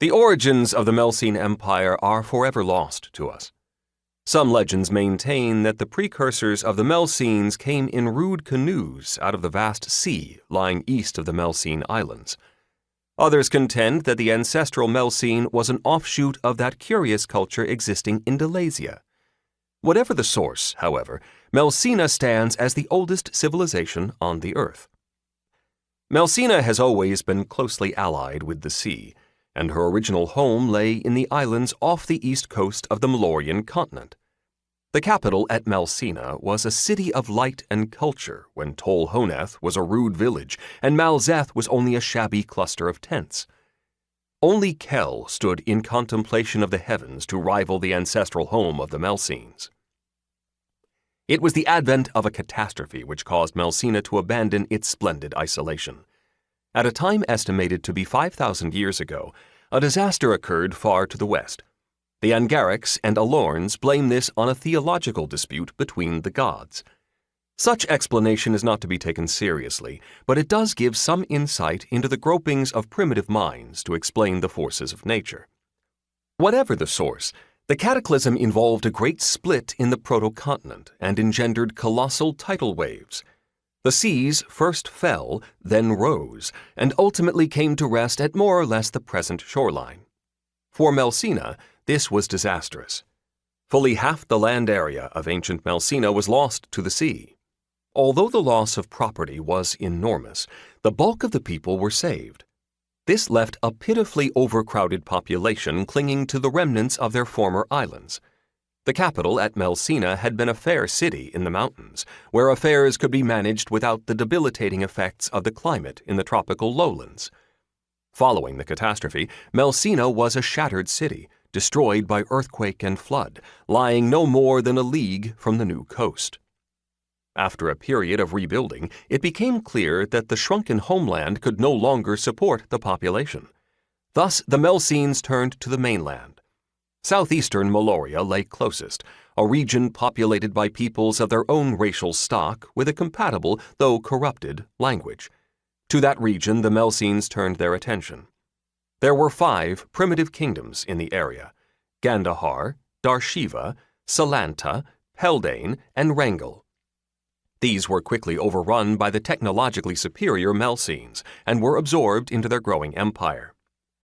The origins of the Melsene Empire are forever lost to us. Some legends maintain that the precursors of the Melsenes came in rude canoes out of the vast sea lying east of the Melsene Islands. Others contend that the ancestral Melsene was an offshoot of that curious culture existing in Delasia. Whatever the source, however, Melsina stands as the oldest civilization on the earth. Melsina has always been closely allied with the sea, and her original home lay in the islands off the east coast of the Malloreon continent. The capital at Melsina was a city of light and culture when Tol Honeth was a rude village and Malzeth was only a shabby cluster of tents. Only Kell stood in contemplation of the heavens to rival the ancestral home of the Melsenes. It was the advent of a catastrophe which caused Melsina to abandon its splendid isolation. At a time estimated to be 5,000 years ago, a disaster occurred far to the west. The Angarics and Alorns blame this on a theological dispute between the gods. Such explanation is not to be taken seriously, but it does give some insight into the gropings of primitive minds to explain the forces of nature. Whatever the source, the cataclysm involved a great split in the proto-continent and engendered colossal tidal waves. The seas first fell, then rose, and ultimately came to rest at more or less the present shoreline. For Melsina, this was disastrous. Fully half the land area of ancient Melsina was lost to the sea. Although the loss of property was enormous, the bulk of the people were saved. This left a pitifully overcrowded population clinging to the remnants of their former islands. The capital at Melsina had been a fair city in the mountains, where affairs could be managed without the debilitating effects of the climate in the tropical lowlands. Following the catastrophe, Melsina was a shattered city, destroyed by earthquake and flood, lying no more than a league from the new coast. After a period of rebuilding, it became clear that the shrunken homeland could no longer support the population. Thus, the Melsenes turned to the mainland. Southeastern Malloria lay closest, a region populated by peoples of their own racial stock with a compatible, though corrupted, language. To that region the Melsenes turned their attention. There were 5 primitive kingdoms in the area: Gandahar, Darshiva, Salanta, Peldane, and Rangel. These were quickly overrun by the technologically superior Melsenes and were absorbed into their growing empire.